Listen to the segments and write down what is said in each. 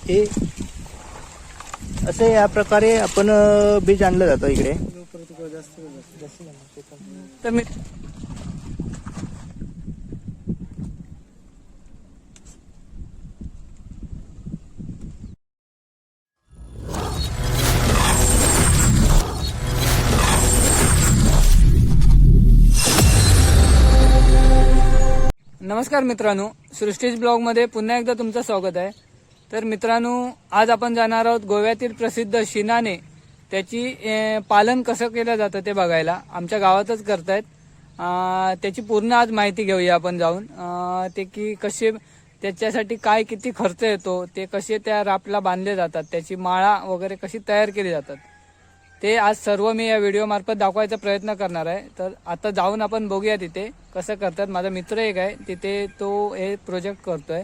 हे असे या प्रकारे आपण बीज आणलं जातं इकडे. तर मी नमस्कार मित्रांनो, सृष्टीज ब्लॉगमध्ये पुन्हा एकदा तुमचं स्वागत आहे. तर मित्रांनो, आज आपण जाणार आहोत गोव्यातील प्रसिद्ध शिनाने. त्याची पालन कसं केलं जातं ते बघायला. आमच्या गावातच करतायत. त्याची पूर्ण आज माहिती घेऊया आपण जाऊन. ते की कसे, त्याच्यासाठी काय किती खर्च येतो, ते कसे त्या राफ्टला बांधले जातात, त्याची माळा वगैरे कशी तयार केली जातात, ते आज सर्व मी या व्हिडिओ मार्फत दाखवायचा प्रयत्न करणार आहे. तर आता जाऊन आपण बघूया तिथे कसं करतात. माझा मित्र एक आहे तिथे, तो हे प्रोजेक्ट करतोय.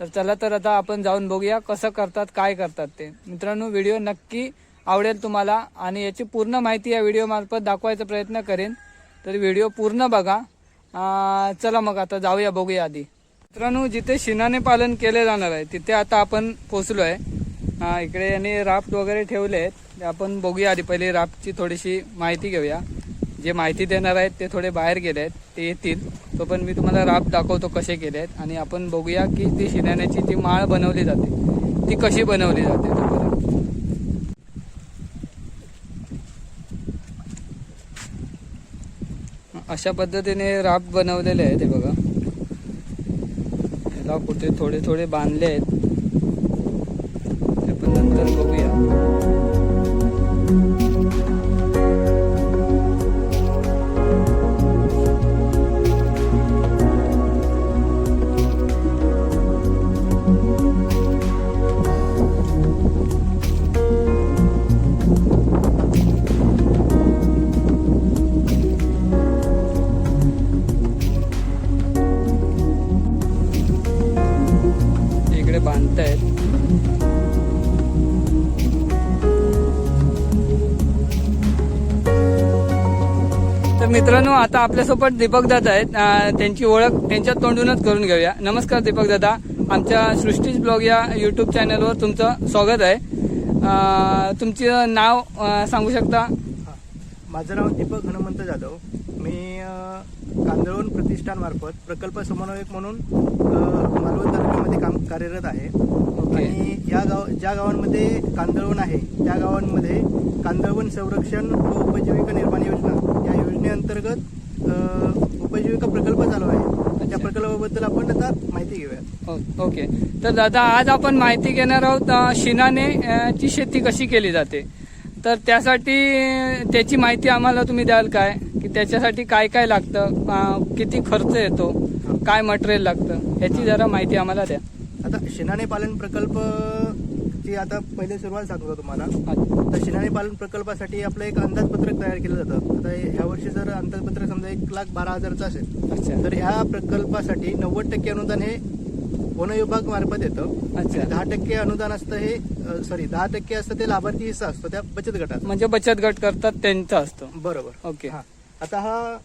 तर चला, तर आता आपण जाऊन बघूया कसं करतात, काय करतात ते. मित्रांनो, व्हिडिओ नक्की आवडेल तुम्हाला आणि याची पूर्ण माहिती या व्हिडिओ मार्फत दाखवायचा प्रयत्न करेन. तर व्हिडिओ पूर्ण बघा. चला मग आता जाऊया, बघूया. आधी मित्रांनो, जिथे शिनाने पालन केले जाणार आहे तिथे आता आपण पोहोचलो आहे. इकडे यांनी राफ्ट वगैरे ठेवले आहेत. आपण बघूया. आधी पहिले राफ्टची थोडीशी माहिती घेऊया. जे माहिती देणार आहेत ते थोडे बाहेर गेले आहेत, ते येतील. तो पण मी तुम्हाला राफ्ट दाखवतो कसे केले आहेत. आणि आपण बघूया की ती शिनाण्याची जी माळ बनवली जाते ती कशी बनवली जाते. अशा पद्धतीने राफ्ट बनवलेले आहे. ते बघा, याला कुठे थोडे थोडे बांधले आहेत. ते पण नंतर बघूया. इकडे बांधतायत. तर मित्रांनो, आता आपल्यासोबत दीपक दादा आहेत. त्यांची ओळख त्यांच्या तोंडूनच करून घेऊया. नमस्कार दीपक दादा, आमच्या सृष्टीज ब्लॉग या यूट्यूब चॅनलवर तुमचं स्वागत आहे. तुमचं नाव सांगू शकता? माझं नाव दीपक हनुमंत जाधव. मी कांदळवन प्रतिष्ठानमार्फत प्रकल्प समन्वयक म्हणून मालवण तालुक्यामध्ये कार्यरत आहे. आणि ज्या गावांमध्ये कांदळवन आहे त्या गावांमध्ये कांदळवन संरक्षण व उपजीविका निर्माण योजना या योजनेअंतर्गत उपजीविका प्रकल्प चालू आहे. त्या प्रकल्पाबद्दल आपण आता माहिती घेऊया. ओके. तर दादा, आज आपण माहिती घेणार आहोत शिनाने ची शेती कशी केली जाते. तर त्यासाठी त्याची माहिती आम्हाला तुम्ही द्याल काय, की त्याच्यासाठी काय काय लागतं, किती खर्च येतो, काय मटेरियल लागतं, याची जरा माहिती आम्हाला द्या. आता शिनाने पालन प्रकल्प ची आता पहिले सुरुवात सांगतो तुम्हाला. तर शिनाने पालन प्रकल्पासाठी आपलं एक अंदाजपत्रक तयार केलं जातं. आता ह्या वर्षी जर अंदाजपत्रक समजा 1,12,000 असेल, तर ह्या प्रकल्पासाठी 90% अनुदान हे वन विभाग मार्फत येतं. 10% अनुदान असतं, हे 10% असतं ते लाभार्थी हिस्सा असतो त्या बचत गटात. म्हणजे बचत गट करतात त्यांचं असतं. बरोबर. ओके. आता हा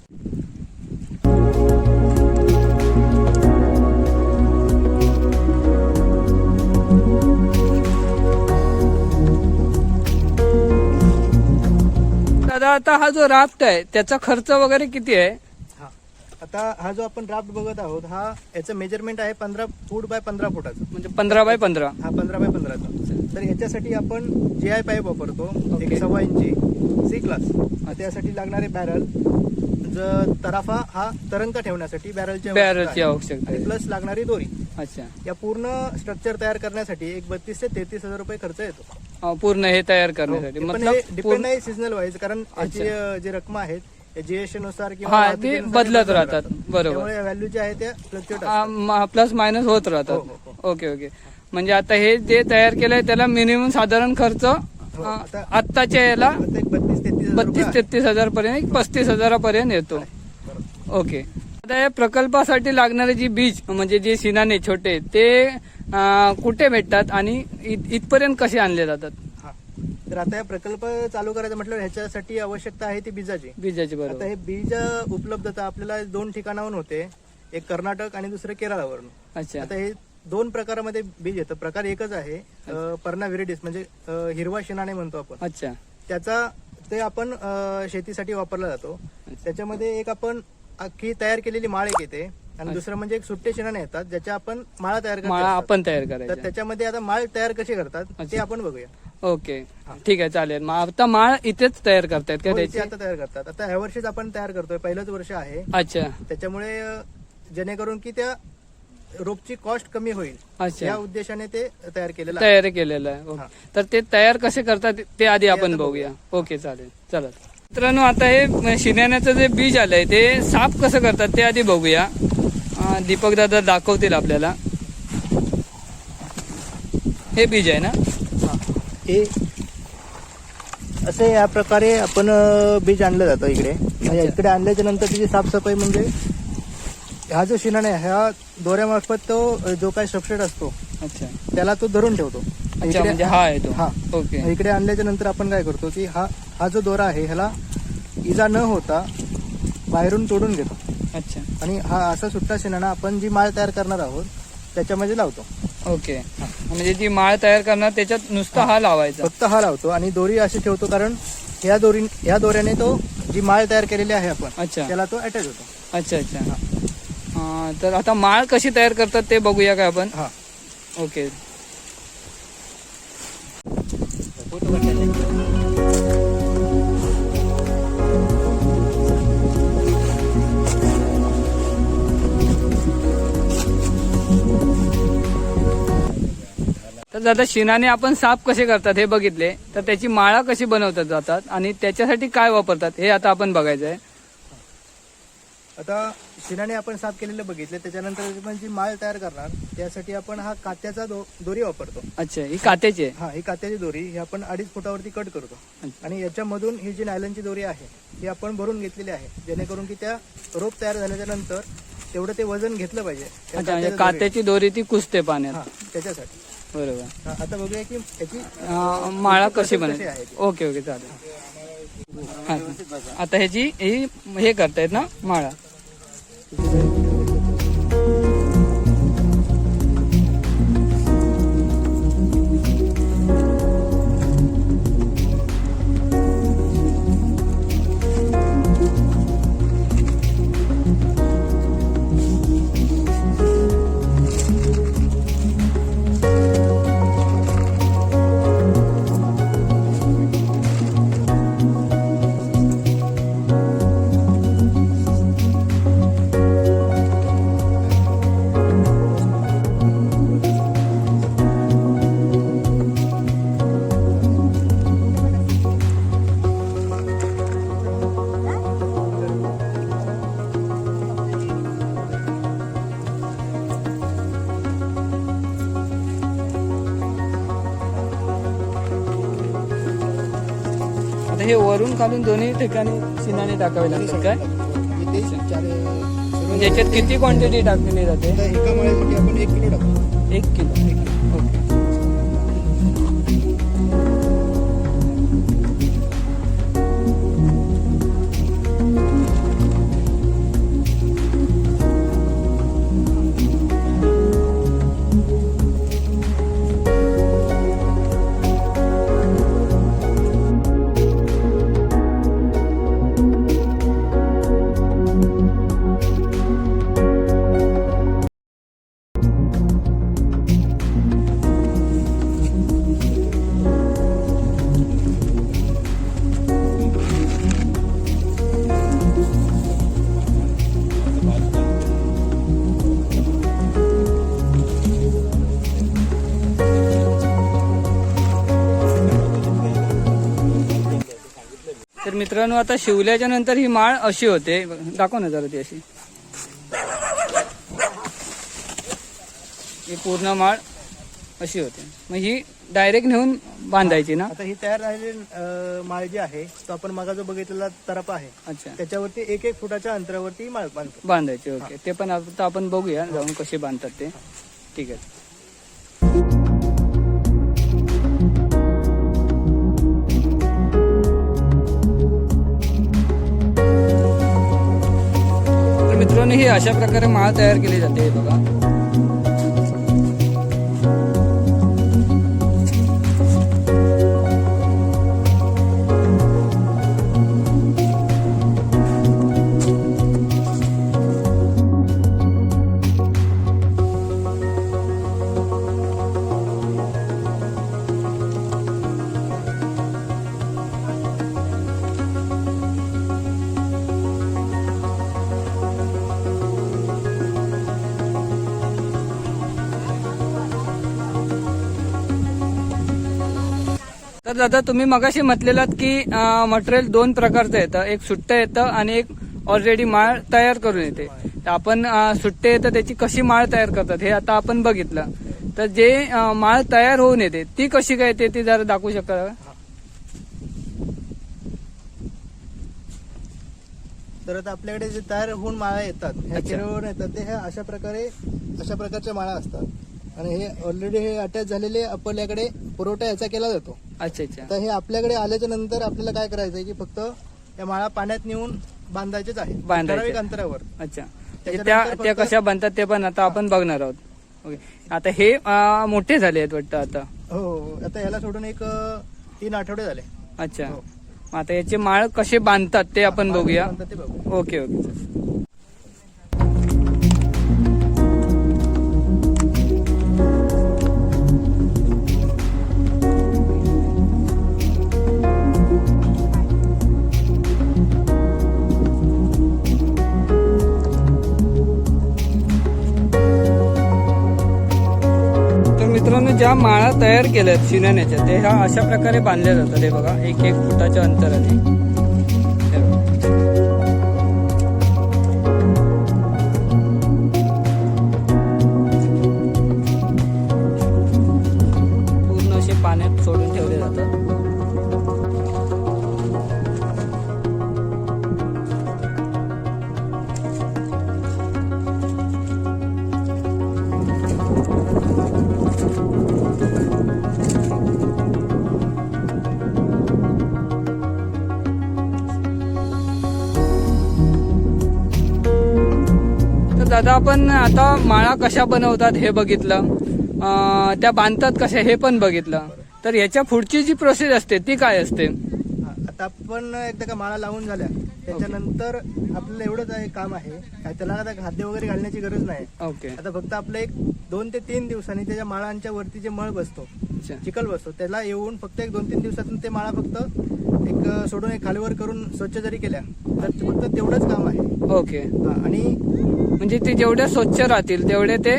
दादा, आता हा जो राफ्ट आहे त्याचा खर्च वगैरे किती आहे? आता हा जो आपण राफ्ट बघत आहोत, हा याचं मेजरमेंट आहे 15 फूट बाय 15 फुटाचं. म्हणजे 15 बाय 15. हा 15 बाय 15चा. तर याच्यासाठी आपण GI पाईप वापरतो, 1.25 इंची C क्लास. त्यासाठी लागणारे बॅरल, तराफा हा तरंग ठेवण्यासाठी बॅरलची आवश्यकता आहे, प्लस लागणारी दोरी. अच्छा. या पूर्ण स्ट्रक्चर तयार करण्यासाठी एक 32 ते 33 हजार रुपये खर्च येतो पूर्ण हे तयार करण्यासाठी. मतलब डिपेंड आहे सीझनल वाईज, कारण याची जी रक्कम आहेत GST नुसार किंवा ते बदलत राहतात. बरोबर. व्हॅल्यू जे आहे त्या फ्लक्च्युएट प्लस मायनस होत राहतात. Okay okay. म्हणजे आता हे जे तयार केलंय त्याला मिनिमम साधारण खर्च आत्ताच्या याला 32-33 हजार पर्यंत, 35 हजारापर्यंत येतो. ओके. आता या प्रकल्पासाठी लागणारे जी बीज म्हणजे जे शिनाने छोटे ते कुठे भेटतात आणि इथपर्यंत कसे आणले जातात? तर आता हे प्रकल्प चालू करायचं म्हटलं ह्याच्यासाठी आवश्यकता आहे ती बीजाची. बरोबर. आता हे बीज उपलब्धता आपल्याला 2 ठिकाणाहून होते, एक कर्नाटक आणि दुसरं केरळावरून. अच्छा. आता हे दोन प्रकारामध्ये बीज येतं. प्रकार एकच आहे पर्ना व्हिरिडिस, म्हणजे हिरवा शिनाणे म्हणतो आपण. अच्छा. त्याचा ते आपण शेतीसाठी वापरला जातो. त्याच्यामध्ये एक आपण अख्खी तयार केलेली माळ एक येते आणि दुसरं म्हणजे एक सुट्टे शिनाणे येतात ज्याच्या आपण माळा तयार माळा करतो. आपण तयार तर करायचं. त्याच्यामध्ये आता माळ तयार कशी करतात ते आपण बघूया. ओके, ठीक आहे, चालेल. मग आता माळ इथेच तयार करतायत का हो, इथे त्याची? आता तयार करतात. आता ह्या वर्षीच आपण तयार करतोय, पहिलंच वर्ष आहे. अच्छा त्याच्यामुळे जेणेकरून की त्या रोपची कॉस्ट कमी होईल अच्छा, या उद्देशाने ते तयार केलेलं आहे. तयार केलेलं आहे. ओके. हा. तर ते तयार कसे करतात ते आधी आपण आता बघूया. ओके, चालेल, चला. मित्रांनो, आता हे शिण्याचं जे बीज आलंय ते साफ कसं करतात ते आधी बघूया. दीपक दादा दाखवतील आपल्याला. हे बीज आहे ना? हा. हे असे या प्रकारे आपण बीज आणलं जातं इकडे. म्हणजे इकडे आणल्याच्या नंतर त्याची साफसफाई म्हणजे हा जो शिनाणा आहे ह्या दोऱ्यामार्फत तो जो काही सबस्ट्रेट असतो अच्छा त्याला तो धरून ठेवतो. अच्छा, इकडे- म्हणजे हा आहे तो. हा. ओके. इकडे आणल्याच्या नंतर आपण काय करतो की हा जो दोरा आहे ह्याला इजा न होता बाहेरून तोडून घेतो अच्छा, आणि हा असा सुट्टा शिनाणा आपण जी माळ तयार करणार आहोत त्याच्यामध्ये लावतो. ओके. म्हणजे जी माळ तयार करणार त्याच्यात नुसता हा लावायचा. फक्त हा लावतो आणि दोरी अशी ठेवतो, कारण ह्या दोऱ्याने तो जी माळ तयार केलेली आहे आपण अच्छा त्याला तो अटॅच होतो. अच्छा अच्छा. तर आता माळ कशी तयार करतात ते बघूया काय आपण. हा. ओके. तर दादा, शिनाने आपण साफ कसे करतात हे बघितले, तर त्याची माळा कशी बनवतात जातात आणि त्याच्यासाठी काय वापरतात हे आता आपण बघायचं आहे. आता शिनाने आपण साफ केलेलं बघितले, त्याच्यानंतर आपण जी माळ तयार करणार त्यासाठी आपण हा कात्याचा दोरी वापरतो. अच्छा, ही कात्याची आहे. हा, ही कात्याची दोरी ही आपण 2.5 फुटावरती कट करतो आणि याच्यामधून ही जी नायलनची दोरी आहे ही आपण भरून घेतलेली आहे, जेणेकरून की त्या रोप तयार झाल्याच्या नंतर तेवढं ते वजन घेतलं पाहिजे. त्या अच्छा, कात्याच्या कात्याची दोरी ती कुसते दोरी- पाण्यात. हा, त्याच्यासाठी. बरोबर. हा, आता बघूया की याची माळा कशी कशी बनायची. आहे ती. ओके ओके, चालेल. हा. आता ह्याची हे करतायत ना माळा. आता हे वरून खालून दोन्ही ठिकाणी शिनाने टाकावे लागतात काय? इथे म्हणजे याच्यात किती क्वांटिटी टाकली जाते? एका माळ्यासाठी आपण 1 किलो टाकतो. 1 किलो. ओके. तर मित्रांनो, आता शिवल्याच्या नंतर ही माळ अशी होते. दाखव ना जरा ती अशी. ही पूर्ण माळ अशी होते. मग ही डायरेक्ट नेऊन बांधायची ना? आता ही तयार झालेली माळ जी आहे तो आपण मागा जो बघितलेला तरपा आहे अच्छा, त्याच्यावरती 1-1 फुटाच्या अंतरावरती माळ बांधतो. बांधायची. ओके. ते पण आता आपण बघूया जाऊन कसे बांधतात ते. ठीक आहे. तर मित्रांनो, ही अशा प्रकारे माळ तयार केली जाते. हे बघा. तर दादा तुम्ही मगाशी म्हटलेलात की मटेरियल दोन प्रकारचं येतं, एक सुट्टं येतं आणि एक ऑलरेडी माळ तयार करून येते. तर आपण सुट्टे येतं त्याची कशी माळ तयार करतात हे आता आपण बघितलं. तर जे माळ तयार होऊन येते ती कशी काय येते ती जरा दाखवू शकाल का? तर आता आपल्याकडे जे तयार होऊन माळा येतात ह्या अच्छा. केरळवरून येतात ते ह्या अशा प्रकारच्या माळा असतात. आणि हे ऑलरेडी हे अटॅच झालेले आपल्याकडे पुरवठा याचा केला जातो. अच्छा अच्छा तर हे आपल्याकडे आल्याच्या नंतर आपल्याला काय करायचं आहे की फक्त या माळा पाण्यात नेऊन बांधायचेच आहे बांधायचे. ठराविक अंतरावर. अच्छा. म्हणजे त्याच्यानंतर त्या फक्त- कशा बनतात ते पण आता आपण बघणार आहोत. ओके. आता हे मोठे झाले आहेत वाटतं आता. हो, आता याला सोडून एक 3 आठवडे झाले. अच्छा. हो. मग आता याचे माळ कसे बांधतात ते आपण बघूया. बांधतात ते बघू. Okay okay. तर मित्रांनो ज्या माळा तयार केल्यात शिनाण्याच्या ते ह्या अशा प्रकारे बांधल्या जातात. हे बघा 1-1 फुटाच्या अंतराने. हे बघा. पूर्ण असे पाण्यात सोडून ठेवले जातात. तर दादा आपण आता माळा कशा बनवतात हे बघितलं, त्या बांधतात कशा हे पण बघितलं. तर याच्या पुढची जी प्रोसेस असते ती काय असते? हा, आता आपण एकदा का माळा लावून झाल्या त्याच्यानंतर आपल्याला एवढंच आहे काम आहे काय त्याला आता खाद्य वगैरे घालण्याची गरज नाही. ओके. आता फक्त आपलं एक 2 ते 3 दिवसांनी त्याच्या माळांच्या वरती जे मळ बसतो अच्छा. चिखल बसतो त्याला येऊन फक्त एक 2-3 दिवसातून ते माळा फक्त एक सोडून एक खालीवर करून स्वच्छ जरी केल्या तर फक्त तेवढंच काम आहे. ओके. हा, आणि म्हणजे ते जेवढे स्वच्छ राहतील तेवढे ते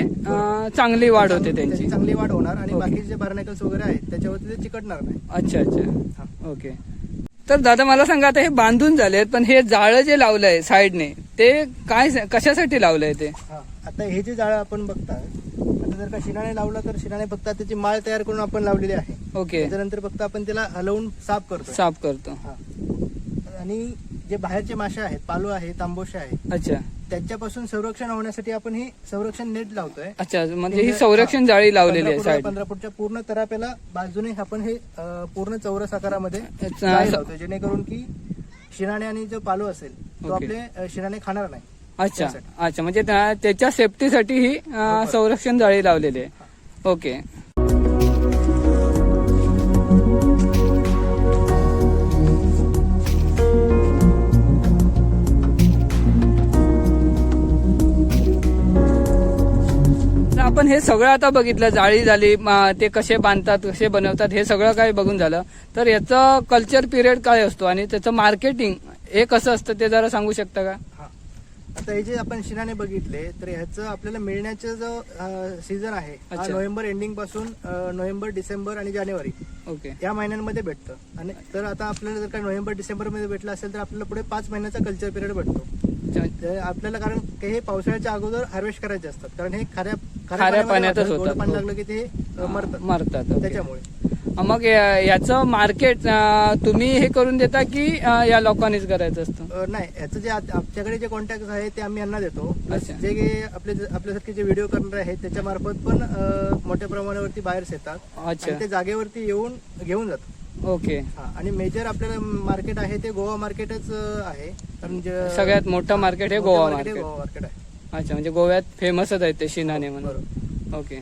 चांगली वाढ होते त्यांची. त्याची चांगली वाढ होणार आणि ओके. बाकीचे जे बार्नाकल्स वगैरे आहेत त्याच्यावरती ते चिकटणार नाही. अच्छा अच्छा. ओके. तर दादा मला सांगा आता हे बांधून झालेत पण हे जाळं जे लावलंय साईडने ते काय कशासाठी लावलंय ते? हा, आता हे जे जाळं आपण बघताय आता जर का शिनाने लावलं तर शिनाने फक्त त्याची माळ तयार करून आपण लावलेली आहे. ओके. त्याच्यानंतर फक्त आपण त्याला हलवून साफ करतो. साफ करतो. हा. आणि जे बाहेरचे मासे आहेत पालू आहे तांबोशे आहे अच्छा त्यांच्यापासून संरक्षण होण्यासाठी आपण ही संरक्षण नेट लावतोय. अच्छा. म्हणजे ही संरक्षण जाळी लावलेली आहे साईड. 15 फूटच्या पूर्ण तरापेला बाजूने आपण हे पूर्ण चौरस आकारामध्ये अच्छा. जाळी लावतोय जेणेकरून की शिराणे आणि जो पालू असेल तो ओके. आपले शिराणे खाणार नाही. अच्छा अच्छा. म्हणजे त्याच्या सेफ्टीसाठी ही संरक्षण जाळी लावलेली आहे. ओके. आपण हे सगळं आता बघितलं, जाळी झाली, ते कसे बांधतात कसे बनवतात हे सगळं काही बघून झालं. तर याचं कल्चर पिरियड काय असतो आणि त्याचं मार्केटिंग हे कसं असतं ते जरा सांगू शकता का? हा. आता हे जे आपण शिनाने बघितले तर ह्याचं आपल्याला मिळण्याचं जो सीझन आहे हा अच्छा. नोव्हेंबर एंडिंग पासून नोव्हेंबर डिसेंबर आणि जानेवारी ओके. या महिन्यांमध्ये भेटतं. आणि तर आता आपल्याला जर का नोव्हेंबर डिसेंबर मध्ये भेटलं असेल तर आपल्याला पुढे 5 महिन्याचा कल्चर पिरियड भेटतो. ते आपल्याला कारण हे पावसाळ्याच्या अगोदर हार्वेस्ट करायचे असतात कारण हे खाऱ्या पाण्यातच गोड होतात. पाणी लागलं की ते मरतात. ओके. त्याच्यामुळे मग याचं मार्केट तुम्ही हे करून देता की या लोकांनीच करायचं असतं? नाही याचं जे आमच्याकडे जे कॉन्टॅक्ट आहे ते आम्ही यांना देतो. अच्छा. जे आपल्यासारखे जे व्हिडिओ करणारे आहेत त्याच्या मार्फत पण मोठ्या प्रमाणावरती बाहेर्स येतात अच्छा. आणि ते जागेवरती येऊन घेऊन जातात. ओके. हा, आणि मेजर आपल्याला मार्केट आहे ते गोवा मार्केटच आहे कारण सगळ्यात मोठं मार्केट हे गोवा मार्केट. गोवा मार्केट आहे. अच्छा. म्हणजे गोव्यात फेमसच आहे ते शिनाने म्हणून. बरोबर. ओके.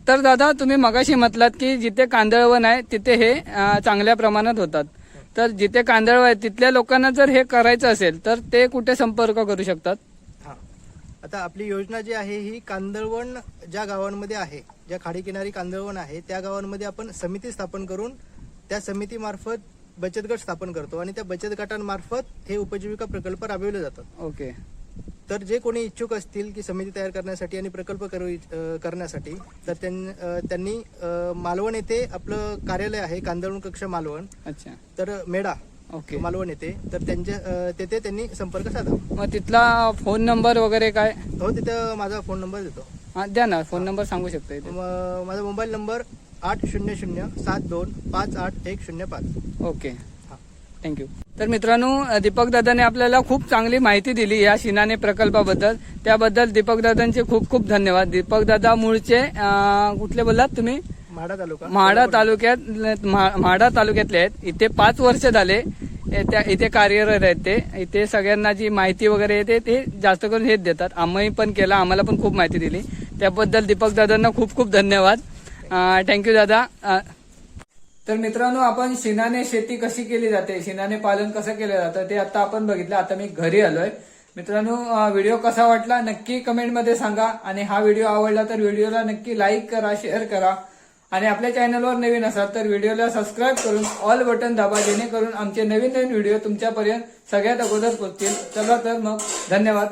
तर दादा तुम्ही मगाशी म्हटलात की जिथे कांदळवन आहे तिथे हे चांगल्या प्रमाणात होतात. तर जिथे कांदळवन आहे तिथल्या लोकांना जर हे करायचं असेल तर ते कुठे संपर्क करू शकतात? हा. आता आपली योजना जी आहे ही कांदळवन ज्या गावांमध्ये आहे, ज्या खाडीकिनारी कांदळवन आहे त्या गावांमध्ये आपण समिती स्थापन करून त्या समितीमार्फत बचत गट स्थापन करतो आणि त्या बचत गटांमार्फत हे उपजीविका प्रकल्प राबविले जातात. ओके. तर जे कोणी इच्छुक असतील की समिती तयार करण्यासाठी आणि प्रकल्प करण्यासाठी तर त्यांनी मालवण येथे आपलं कार्यालय आहे, कांदळवन कक्ष मालवण. अच्छा. तर मेढा ओके. मालवण येथे, तर तेथे त्यांनी संपर्क साधा. मग तिथला फोन नंबर वगैरे काय? हो, तिथं माझा फोन नंबर देतो. हा, द्या ना, फोन नंबर सांगू शकता इथे. माझा मोबाईल नंबर 800725815. ओके. थँक्यू. तर मित्रांनो, दीपक दादाने आपल्याला खूप चांगली माहिती दिली या शिनाने प्रकल्पाबद्दल. त्याबद्दल दीपक दादांचे खूप खूप धन्यवाद. दीपक दादा मूळचे कुठले बोललात तुम्ही? म्हाडा तालुका. म्हाडा तालुक्यातले आहेत. इथे 5 वर्ष झाले इथे कार्यरत आहेत ते. इथे सगळ्यांना जी माहिती वगैरे येते ते जास्त करून हेच देतात. आम्ही पण केला, आम्हाला पण खूप माहिती दिली. त्याबद्दल दीपक दादांना खूप खूप धन्यवाद. थँक्यू दादा. तर मित्रांनो, आपण शिनाने शेती कशी केली जाते, शिनाने पालन कसं केलं जातं ते आता आपण बघितलं. आता मी घरी आलोय. मित्रांनो, व्हिडिओ कसा वाटला नक्की कमेंटमध्ये सांगा आणि हा व्हिडिओ आवडला तर व्हिडिओला नक्की लाईक करा, शेअर करा आणि आपल्या चॅनलवर नवीन असाल तर व्हिडिओला सबस्क्राईब करून ऑल बटन दाबा, जेणेकरून आमचे नवीन नवीन व्हिडिओ तुमच्यापर्यंत सगळ्यात अगोदर पोहोचतील. चला तर मग, धन्यवाद.